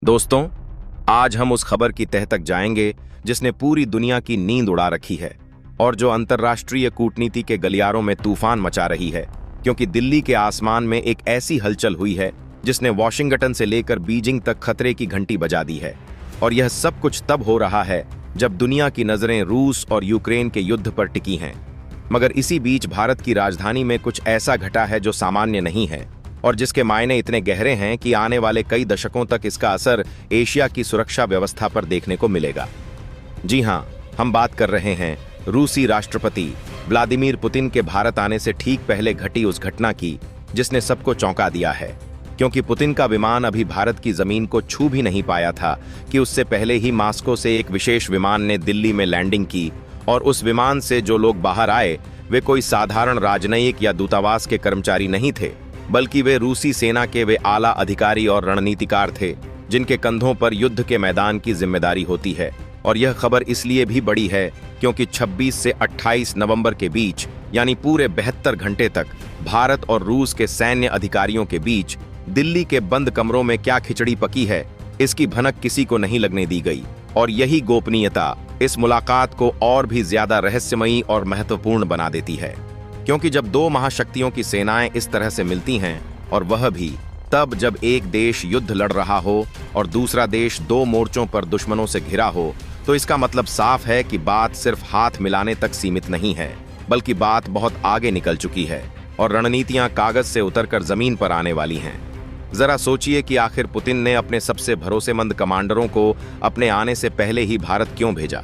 दोस्तों, आज हम उस खबर की तह तक जाएंगे जिसने पूरी दुनिया की नींद उड़ा रखी है और जो अंतर्राष्ट्रीय कूटनीति के गलियारों में तूफान मचा रही है, क्योंकि दिल्ली के आसमान में एक ऐसी हलचल हुई है जिसने वॉशिंगटन से लेकर बीजिंग तक खतरे की घंटी बजा दी है। और यह सब कुछ तब हो रहा है जब दुनिया की नजरें रूस और यूक्रेन के युद्ध पर टिकी हैं। मगर इसी बीच भारत की राजधानी में कुछ ऐसा घटा है जो सामान्य नहीं है और जिसके मायने इतने गहरे हैं कि आने वाले कई दशकों तक इसका असर एशिया की सुरक्षा व्यवस्था पर देखने को मिलेगा। जी हां, हम बात कर रहे हैं रूसी राष्ट्रपति व्लादिमीर पुतिन के भारत आने से ठीक पहले घटी उस घटना की जिसने सबको चौंका दिया है, क्योंकि पुतिन का विमान अभी भारत की जमीन को छू भी नहीं पाया था कि उससे पहले ही मास्को से एक विशेष विमान ने दिल्ली में लैंडिंग की। और उस विमान से जो लोग बाहर आए वे कोई साधारण राजनयिक या दूतावास के कर्मचारी नहीं थे, बल्कि वे रूसी सेना के वे आला अधिकारी और रणनीतिकार थे जिनके कंधों पर युद्ध के मैदान की जिम्मेदारी होती है। और यह खबर इसलिए भी बड़ी है क्योंकि 26 से 28 नवंबर के बीच, यानी पूरे 72 घंटे तक, भारत और रूस के सैन्य अधिकारियों के बीच दिल्ली के बंद कमरों में क्या खिचड़ी पकी है, इसकी भनक किसी को नहीं लगने दी गई। और यही गोपनीयता इस मुलाकात को और भी ज्यादा रहस्यमयी और महत्वपूर्ण बना देती है, क्योंकि जब दो महाशक्तियों की सेनाएं इस तरह से मिलती हैं, और वह भी तब जब एक देश युद्ध लड़ रहा हो और दूसरा देश दो मोर्चों पर दुश्मनों से घिरा हो, तो इसका मतलब साफ है कि बात सिर्फ हाथ मिलाने तक सीमित नहीं है, बल्कि बात बहुत आगे निकल चुकी है और रणनीतियां कागज से उतरकर जमीन पर आने वाली हैं। जरा सोचिए कि आखिर पुतिन ने अपने सबसे भरोसेमंद कमांडरों को अपने आने से पहले ही भारत क्यों भेजा?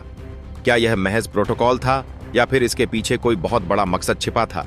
क्या यह महज प्रोटोकॉल था या फिर इसके पीछे कोई बहुत बड़ा मकसद छिपा था?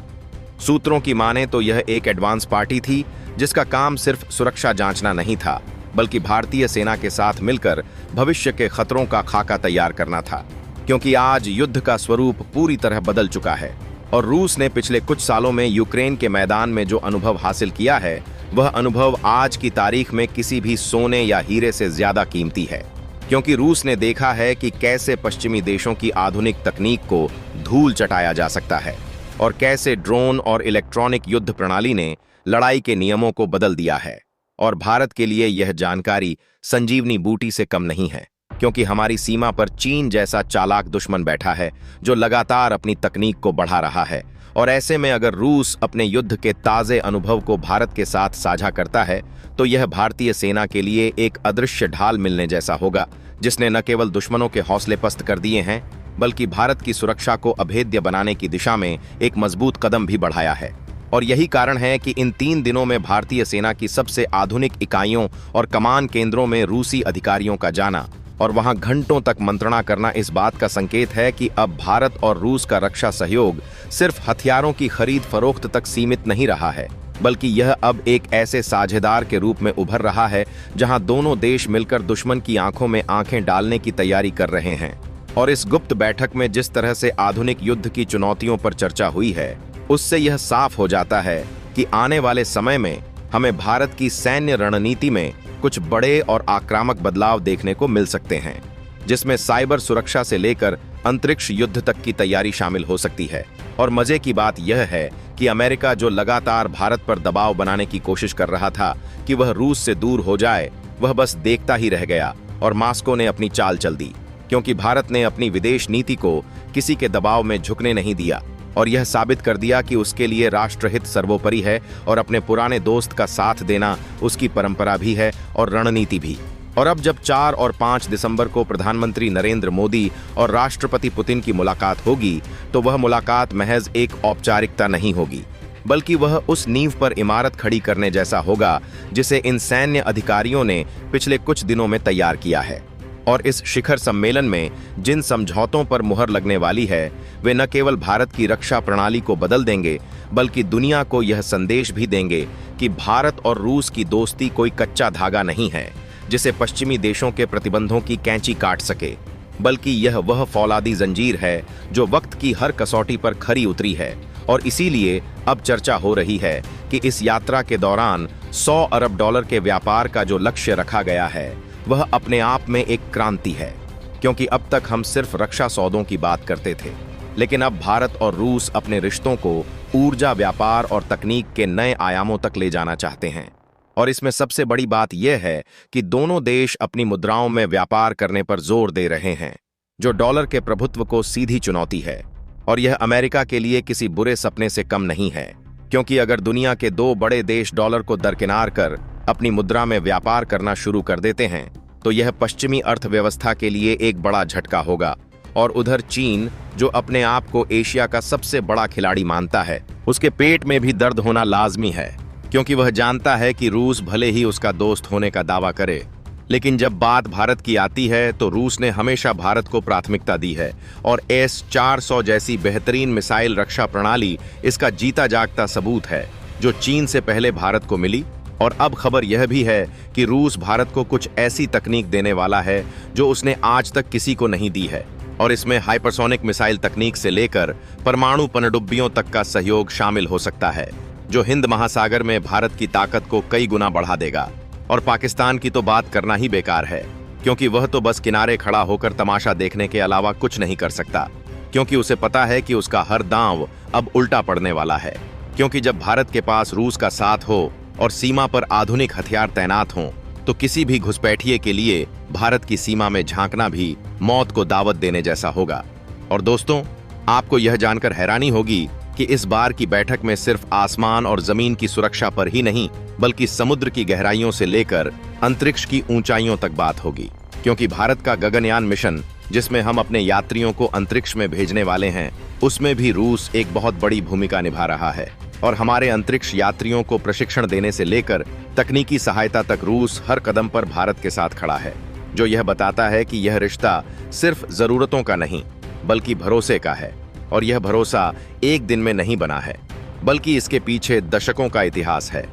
सूत्रों की माने तो यह एक एडवांस पार्टी थी जिसका काम सिर्फ सुरक्षा जांचना नहीं था, बल्कि भारतीय सेना के साथ मिलकर भविष्य के खतरों का खाका तैयार करना था। क्योंकि आज युद्ध का स्वरूप पूरी तरह बदल चुका है और रूस ने पिछले कुछ सालों में यूक्रेन के मैदान में जो अनुभव हासिल किया है, वह अनुभव आज की तारीख में किसी भी सोने या हीरे से ज्यादा कीमती है। क्योंकि रूस ने देखा है कि कैसे पश्चिमी देशों की आधुनिक तकनीक को धूल चटाया जा सकता है और कैसे ड्रोन और इलेक्ट्रॉनिक युद्ध प्रणाली ने लड़ाई के नियमों को बदल दिया है। और भारत के लिए यह जानकारी संजीवनी बूटी से कम नहीं है, क्योंकि हमारी सीमा पर चीन जैसा चालाक दुश्मन बैठा है जो लगातार अपनी तकनीक को बढ़ा रहा है। और ऐसे में अगर रूस अपने युद्ध के ताजे अनुभव को भारत के साथ साझा करता है, तो यह भारतीय सेना के लिए एक अदृश्य ढाल मिलने जैसा होगा, जिसने न केवल दुश्मनों के हौसले पस्त कर दिए हैं, बल्कि भारत की सुरक्षा को अभेद्य बनाने की दिशा में एक मजबूत कदम भी बढ़ाया है। और यही कारण है कि इन 3 दिनों में भारतीय सेना की सबसे आधुनिक इकाइयों और कमान केंद्रों में रूसी अधिकारियों का जाना और वहां घंटों तक मंत्रणा करना इस बात का संकेत है कि अब भारत और रूस का रक्षा सहयोग सिर्फ हथियारों की खरीद फरोख्त तक सीमित नहीं रहा है, बल्कि यह अब एक ऐसे साझेदार के रूप में उभर रहा है जहां दोनों देश मिलकर दुश्मन की आंखों में आंखें डालने की तैयारी कर रहे हैं। और इस गुप्त बैठक में जिस तरह से आधुनिक युद्ध की चुनौतियों पर चर्चा हुई है, उससे यह साफ हो जाता है कि आने वाले समय में हमें भारत की सैन्य रणनीति में कुछ बड़े और आक्रामक बदलाव देखने को मिल सकते हैं, जिसमें साइबर सुरक्षा से लेकर अंतरिक्ष युद्ध तक की तैयारी शामिल हो सकती है। और मजे की बात यह है कि अमेरिका जो लगातार भारत पर दबाव बनाने की कोशिश कर रहा था कि वह रूस से दूर हो जाए, वह बस देखता ही रह गया और मास्को ने अपनी चाल चल दी, क्योंकि भारत ने अपनी विदेश नीति को किसी के दबाव में झुकने नहीं दिया और यह साबित कर दिया कि उसके लिए राष्ट्रहित सर्वोपरि है और अपने पुराने दोस्त का साथ देना उसकी परंपरा भी है और रणनीति भी। और अब जब 4 और 5 दिसंबर को प्रधानमंत्री नरेंद्र मोदी और राष्ट्रपति पुतिन की मुलाकात होगी, तो वह मुलाकात महज एक औपचारिकता नहीं होगी, बल्कि वह उस नींव पर इमारत खड़ी करने जैसा होगा जिसे इन सैन्य अधिकारियों ने पिछले कुछ दिनों में तैयार किया है। और इस शिखर सम्मेलन में जिन समझौतों पर मुहर लगने वाली है, वे न केवल भारत की रक्षा प्रणाली को बदल देंगे, बल्कि दुनिया को यह संदेश भी देंगे कि भारत और रूस की दोस्ती कोई कच्चा धागा नहीं है जिसे पश्चिमी देशों के प्रतिबंधों की कैंची काट सके, बल्कि यह वह फौलादी जंजीर है जो वक्त की हर कसौटी पर खरी उतरी है। और इसीलिए अब चर्चा हो रही है कि इस यात्रा के दौरान $100 अरब के व्यापार का जो लक्ष्य रखा गया है, वह अपने आप में एक क्रांति है। क्योंकि अब तक हम सिर्फ रक्षा सौदों की बात करते थे, लेकिन अब भारत और रूस अपने रिश्तों को ऊर्जा, व्यापार और तकनीक के नए आयामों तक ले जाना चाहते हैं। और इसमें सबसे बड़ी बात यह है कि दोनों देश अपनी मुद्राओं में व्यापार करने पर जोर दे रहे हैं, जो डॉलर के प्रभुत्व को सीधी चुनौती है। और यह अमेरिका के लिए किसी बुरे सपने से कम नहीं है, क्योंकि अगर दुनिया के दो बड़े देश डॉलर को दरकिनार कर अपनी मुद्रा में व्यापार करना शुरू कर देते हैं तो यह पश्चिमी अर्थव्यवस्था के लिए एक बड़ा झटका होगा। और उधर चीन, जो अपने आप को एशिया का सबसे बड़ा खिलाड़ी मानता है, उसके पेट में भी दर्द होना लाजमी है, क्योंकि वह जानता है कि रूस भले ही उसका दोस्त होने का दावा करे, लेकिन जब बात भारत की आती है तो रूस ने हमेशा भारत को प्राथमिकता दी है। और S-400 जैसी बेहतरीन मिसाइल रक्षा प्रणाली इसका जीता जागता सबूत है, जो चीन से पहले भारत को मिली। और अब खबर यह भी है कि रूस भारत को कुछ ऐसी तकनीक देने वाला है जो उसने आज तक किसी को नहीं दी है, और इसमें हाइपरसोनिक मिसाइल तकनीक से लेकर परमाणु पनडुब्बियों तक का सहयोग शामिल हो सकता है, जो हिंद महासागर में भारत की ताकत को कई गुना बढ़ा देगा। और पाकिस्तान की तो बात करना ही बेकार है, क्योंकि वह तो बस किनारे खड़ा होकर तमाशा देखने के अलावा कुछ नहीं कर सकता, क्योंकि उसे पता है कि उसका हर दांव अब उल्टा पड़ने वाला है। क्योंकि जब भारत के पास रूस का साथ हो और सीमा पर आधुनिक हथियार तैनात हों, तो किसी भी घुसपैठिए के लिए भारत की सीमा में झांकना भी मौत को दावत देने जैसा होगा। और दोस्तों, आपको यह जानकर हैरानी होगी कि इस बार की बैठक में सिर्फ आसमान और जमीन की सुरक्षा पर ही नहीं, बल्कि समुद्र की गहराइयों से लेकर अंतरिक्ष की ऊंचाइयों तक बात होगी। क्योंकि भारत का गगनयान मिशन, जिसमें हम अपने यात्रियों को अंतरिक्ष में भेजने वाले हैं, उसमें भी रूस एक बहुत बड़ी भूमिका निभा रहा है। और हमारे अंतरिक्ष यात्रियों को प्रशिक्षण देने से लेकर तकनीकी सहायता तक रूस हर कदम पर भारत के साथ खड़ा है, जो यह बताता है कि यह रिश्ता सिर्फ जरूरतों का नहीं, बल्कि भरोसे का है। और यह भरोसा एक दिन में नहीं बना है, बल्कि इसके पीछे दशकों का इतिहास है।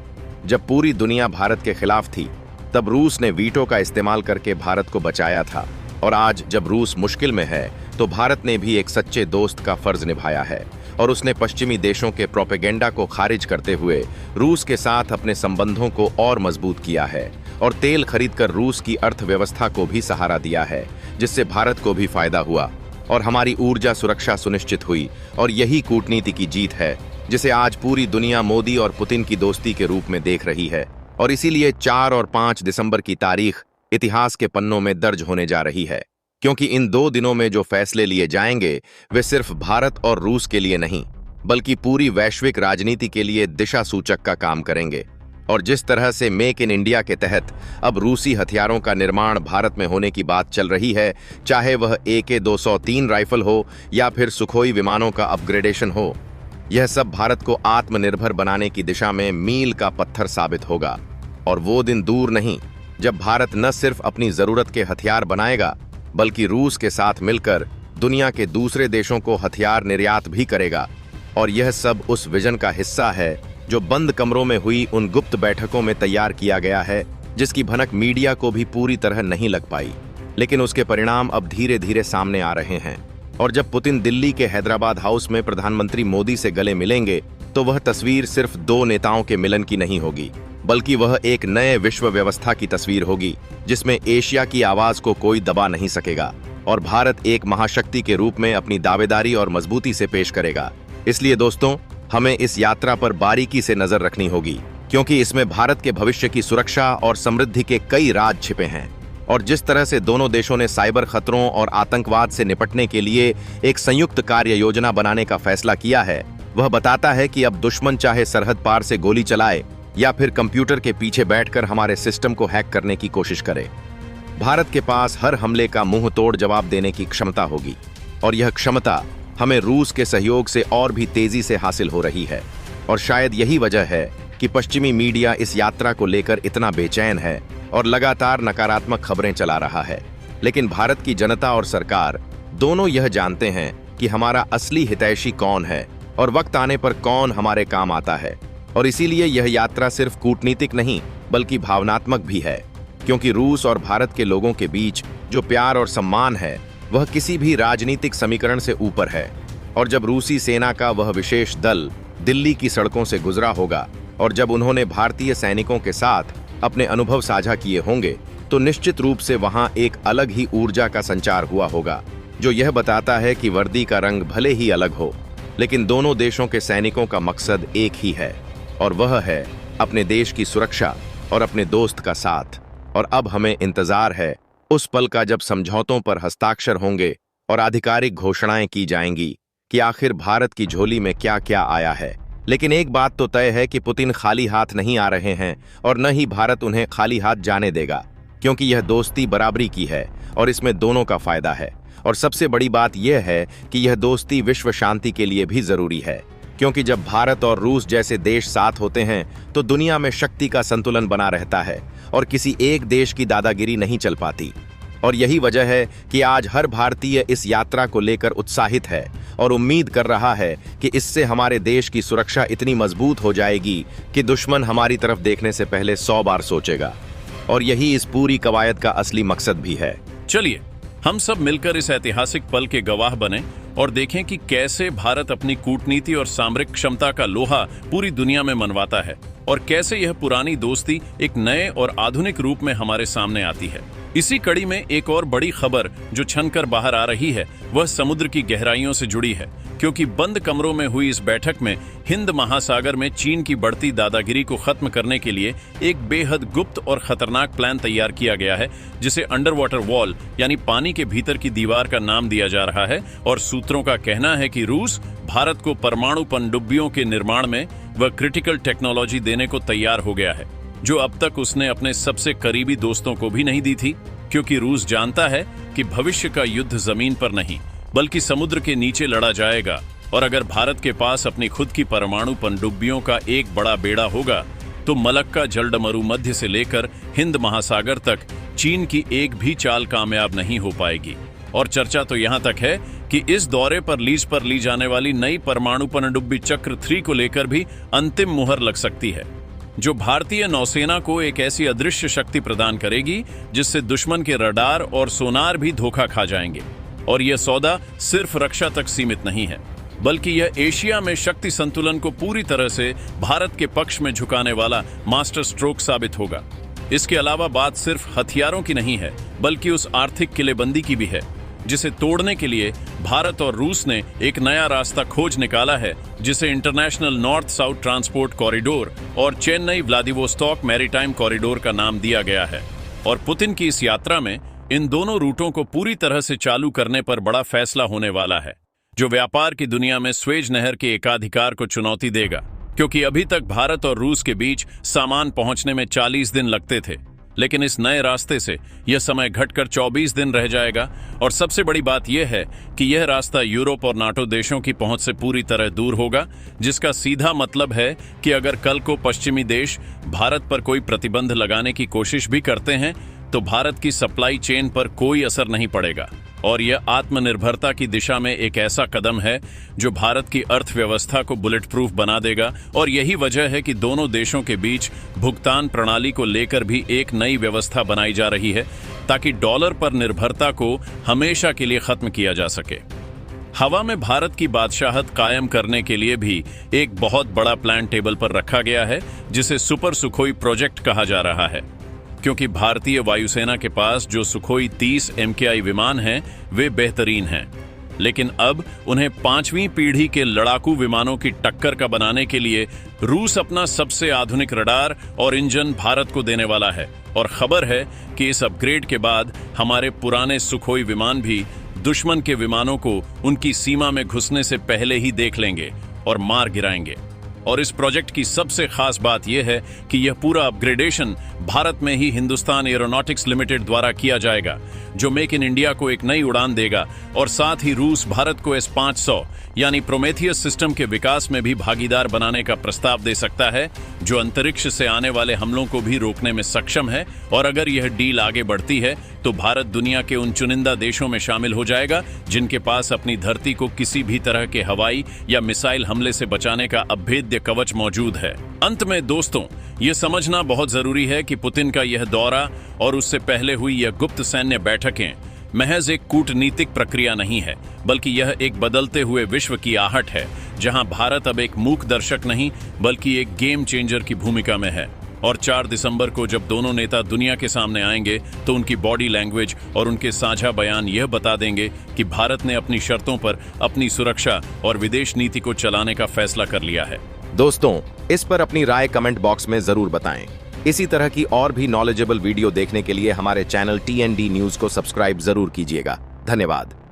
जब पूरी दुनिया भारत के खिलाफ थी, तब रूस ने वीटो का इस्तेमाल करके भारत को बचाया था। और आज जब रूस मुश्किल में है, तो भारत ने भी एक सच्चे दोस्त का फर्ज निभाया है, और उसने पश्चिमी देशों के प्रोपेगेंडा को खारिज करते हुए रूस के साथ अपने संबंधों को और मजबूत किया है। और तेल खरीदकर रूस की अर्थव्यवस्था को भी सहारा दिया है, जिससे भारत को भी फायदा हुआ और हमारी ऊर्जा सुरक्षा सुनिश्चित हुई। और यही कूटनीति की जीत है, जिसे आज पूरी दुनिया मोदी और पुतिन की दोस्ती के रूप में देख रही है। और इसीलिए 4 और 5 दिसंबर की तारीख इतिहास के पन्नों में दर्ज होने जा रही है, क्योंकि इन 2 दिनों में जो फैसले लिए जाएंगे वे सिर्फ भारत और रूस के लिए नहीं, बल्कि पूरी वैश्विक राजनीति के लिए दिशा सूचक का काम करेंगे। और जिस तरह से मेक इन इंडिया के तहत अब रूसी हथियारों का निर्माण भारत में होने की बात चल रही है, चाहे वह AK-203 राइफल हो या फिर सुखोई विमानों का अपग्रेडेशन हो, यह सब भारत को आत्मनिर्भर बनाने की दिशा में मील का पत्थर साबित होगा। और वो दिन दूर नहीं जब भारत न सिर्फ अपनी जरूरत के हथियार बनाएगा, बल्कि रूस के साथ मिलकर दुनिया के दूसरे देशों को हथियार निर्यात भी करेगा। और यह सब उस विजन का हिस्सा है जो बंद कमरों में हुई उन गुप्त बैठकों में तैयार किया गया है, जिसकी भनक मीडिया को भी पूरी तरह नहीं लग पाई, लेकिन उसके परिणाम अब धीरे धीरे सामने आ रहे हैं। और जब पुतिन दिल्ली के हैदराबाद हाउस में प्रधानमंत्री मोदी से गले मिलेंगे, तो वह तस्वीर सिर्फ 2 नेताओं के मिलन की नहीं होगी, बल्कि वह एक नए विश्व व्यवस्था की तस्वीर होगी, जिसमें एशिया की आवाज को कोई दबा नहीं सकेगा और भारत एक महाशक्ति के रूप में अपनी दावेदारी और मजबूती से पेश करेगा। इसलिए दोस्तों, हमें इस यात्रा पर बारीकी से नजर रखनी होगी, क्योंकि इसमें भारत के भविष्य की सुरक्षा और समृद्धि के कई राज छिपे हैं। और जिस तरह से दोनों देशों ने साइबर खतरों और आतंकवाद से निपटने के लिए एक संयुक्त कार्य योजना बनाने का फैसला किया है, वह बताता है कि अब दुश्मन चाहे सरहद पार से गोली चलाए या फिर कंप्यूटर के पीछे बैठकर हमारे सिस्टम को हैक करने की कोशिश करे, भारत के पास हर हमले का मुंह तोड़ जवाब देने की क्षमता होगी। और यह क्षमता हमें रूस के सहयोग से और भी तेजी से हासिल हो रही है। और शायद यही वजह है कि पश्चिमी मीडिया इस यात्रा को लेकर इतना बेचैन है और लगातार नकारात्मक खबरें चला रहा है। लेकिन भारत की जनता और सरकार दोनों यह जानते हैं कि हमारा असली हितैषी कौन है और वक्त आने पर कौन हमारे काम आता है। और इसीलिए यह यात्रा सिर्फ कूटनीतिक नहीं, बल्कि भावनात्मक भी है, क्योंकि रूस और भारत के लोगों के बीच जो प्यार और सम्मान है, वह किसी भी राजनीतिक समीकरण से ऊपर है। और जब रूसी सेना का वह विशेष दल दिल्ली की सड़कों से गुजरा होगा और जब उन्होंने भारतीय सैनिकों के साथ अपने अनुभव साझा किए होंगे, तो निश्चित रूप से वहां एक अलग ही ऊर्जा का संचार हुआ होगा, जो यह बताता है कि वर्दी का रंग भले ही अलग हो, लेकिन दोनों देशों के सैनिकों का मकसद एक ही है, और वह है अपने देश की सुरक्षा और अपने दोस्त का साथ। और अब हमें इंतजार है उस पल का जब समझौतों पर हस्ताक्षर होंगे और आधिकारिक घोषणाएं की जाएंगी कि आखिर भारत की झोली में क्या क्या आया है। लेकिन एक बात तो तय है कि पुतिन खाली हाथ नहीं आ रहे हैं और न ही भारत उन्हें खाली हाथ जाने देगा, क्योंकि यह दोस्ती बराबरी की है और इसमें दोनों का फायदा है। और सबसे बड़ी बात यह है कि यह दोस्ती विश्व शांति के लिए भी जरूरी है, क्योंकि जब भारत और रूस जैसे देश साथ होते हैं तो दुनिया में शक्ति का संतुलन बना रहता है और किसी एक देश की दादागिरी नहीं चल पाती। और यही वजह है कि आज हर भारतीय इस यात्रा को लेकर उत्साहित है और उम्मीद कर रहा है कि इससे हमारे देश की सुरक्षा इतनी मजबूत हो जाएगी कि दुश्मन हमारी तरफ देखने से पहले 100 बार सोचेगा। और यही इस पूरी कवायद का असली मकसद भी है। चलिए हम सब मिलकर इस ऐतिहासिक पल के गवाह बने और देखें कि कैसे भारत अपनी कूटनीति और सामरिक क्षमता का लोहा पूरी दुनिया में मनवाता है और कैसे यह पुरानी दोस्ती एक नए और आधुनिक रूप में हमारे सामने आती है। इसी कड़ी में एक और बड़ी खबर जो छनकर बाहर आ रही है वह समुद्र की गहराइयों से जुड़ी है, क्योंकि बंद कमरों में हुई इस बैठक में हिंद महासागर में चीन की बढ़ती दादागिरी को खत्म करने के लिए एक बेहद गुप्त और खतरनाक प्लान तैयार किया गया है, जिसे अंडर वाटर वॉल यानी पानी के भीतर की दीवार का नाम दिया जा रहा है। और सूत्रों का कहना है कि रूस भारत को परमाणु पनडुब्बियों के निर्माण में वह क्रिटिकल टेक्नोलॉजी देने को तैयार हो गया है, जो अब तक उसने अपने सबसे करीबी दोस्तों को भी नहीं दी थी, क्योंकि रूस जानता है कि भविष्य का युद्ध जमीन पर नहीं बल्कि समुद्र के नीचे लड़ा जाएगा। और अगर भारत के पास अपनी खुद की परमाणु पनडुब्बियों का एक बड़ा बेड़ा होगा तो मलक्का जलडमरू मध्य से लेकर हिंद महासागर तक चीन की एक भी चाल कामयाब नहीं हो पाएगी। और चर्चा तो यहां तक है कि इस दौरे पर ली जाने वाली नई परमाणु पनडुब्बी चक्र 3 को लेकर भी अंतिम मुहर लग सकती है, जो भारतीय नौसेना को एक ऐसी अदृश्य शक्ति प्रदान करेगी जिससे दुश्मन के रडार और सोनार भी धोखा खा जाएंगे। और यह सौदा सिर्फ रक्षा तक सीमित नहीं है, बल्कि यह एशिया में शक्ति संतुलन को पूरी तरह से भारत के पक्ष में झुकाने वाला मास्टर स्ट्रोक साबित होगा। इसके अलावा बात सिर्फ हथियारों की नहीं है, बल्कि उस आर्थिक किलेबंदी की भी है जिसे तोड़ने के लिए भारत और रूस ने एक नया रास्ता खोज निकाला है, जिसे international north south transport corridor और चेन्नई व्लादिवोस्टॉक मैरीटाइम कॉरिडोर का नाम दिया गया है। और पुतिन की इस यात्रा में इन दोनों रूटों को पूरी तरह से चालू करने पर बड़ा फैसला होने वाला है, जो व्यापार की दुनिया में स्वेज नहर के एकाधिकार को चुनौती देगा, क्योंकि अभी तक भारत और रूस के बीच सामान पहुंचने में 40 दिन लगते थे, लेकिन इस नए रास्ते से यह समय घटकर 24 दिन रह जाएगा। और सबसे बड़ी बात यह है कि यह रास्ता यूरोप और नाटो देशों की पहुंच से पूरी तरह दूर होगा, जिसका सीधा मतलब है कि अगर कल को पश्चिमी देश भारत पर कोई प्रतिबंध लगाने की कोशिश भी करते हैं तो भारत की सप्लाई चेन पर कोई असर नहीं पड़ेगा। और यह आत्मनिर्भरता की दिशा में एक ऐसा कदम है जो भारत की अर्थव्यवस्था को बुलेट प्रूफ बना देगा। और यही वजह है कि दोनों देशों के बीच भुगतान प्रणाली को लेकर भी एक नई व्यवस्था बनाई जा रही है, ताकि डॉलर पर निर्भरता को हमेशा के लिए खत्म किया जा सके। हवा में भारत की बादशाहत कायम करने के लिए भी एक बहुत बड़ा प्लान टेबल पर रखा गया है, जिसे सुपर सुखोई प्रोजेक्ट कहा जा रहा है, क्योंकि भारतीय वायुसेना के पास जो सुखोई 30 MKI विमान हैं वे बेहतरीन हैं, लेकिन अब उन्हें 5वीं पीढ़ी के लड़ाकू विमानों की टक्कर का बनाने के लिए रूस अपना सबसे आधुनिक रडार और इंजन भारत को देने वाला है। और खबर है कि इस अपग्रेड के बाद हमारे पुराने सुखोई विमान भी दुश्मन के विमानों को उनकी सीमा में घुसने से पहले ही देख लेंगे और मार गिराएंगे। और इस प्रोजेक्ट की सबसे खास बात यह है कि यह पूरा अपग्रेडेशन भारत में ही हिंदुस्तान एरोनॉटिक्स लिमिटेड द्वारा किया जाएगा, जो मेक इन इंडिया को एक नई उड़ान देगा। और साथ ही रूस भारत को S-500 यानी प्रोमेथियस सिस्टम के विकास में भी भागीदार बनाने का प्रस्ताव दे सकता है, जो अंतरिक्ष से आने वाले हमलों को भी रोकने में सक्षम है। और अगर यह डील आगे बढ़ती है तो भारत दुनिया के उन चुनिंदा देशों में शामिल हो जाएगा जिनके पास अपनी धरती को किसी भी तरह के हवाई या मिसाइल हमले से बचाने का अभेद्य कवच मौजूद है। अंत में दोस्तों, ये समझना बहुत जरूरी है कि पुतिन का यह दौरा और उससे पहले हुई यह गुप्त सैन्य बैठकें महज एक कूटनीतिक प्रक्रिया नहीं है, बल्कि यह एक बदलते हुए विश्व की आहट है, जहां भारत अब एक मूक दर्शक नहीं बल्कि एक गेम चेंजर की भूमिका में है। और 4 दिसंबर को जब दोनों नेता दुनिया के सामने आएंगे तो उनकी बॉडी लैंग्वेज और उनके साझा बयान यह बता देंगे कि भारत ने अपनी शर्तों पर अपनी सुरक्षा और विदेश नीति को चलाने का फैसला कर लिया है। दोस्तों, इस पर अपनी राय कमेंट बॉक्स में जरूर बताएं। इसी तरह की और भी नॉलेजेबल वीडियो देखने के लिए हमारे चैनल TND न्यूज को सब्सक्राइब जरूर कीजिएगा। धन्यवाद।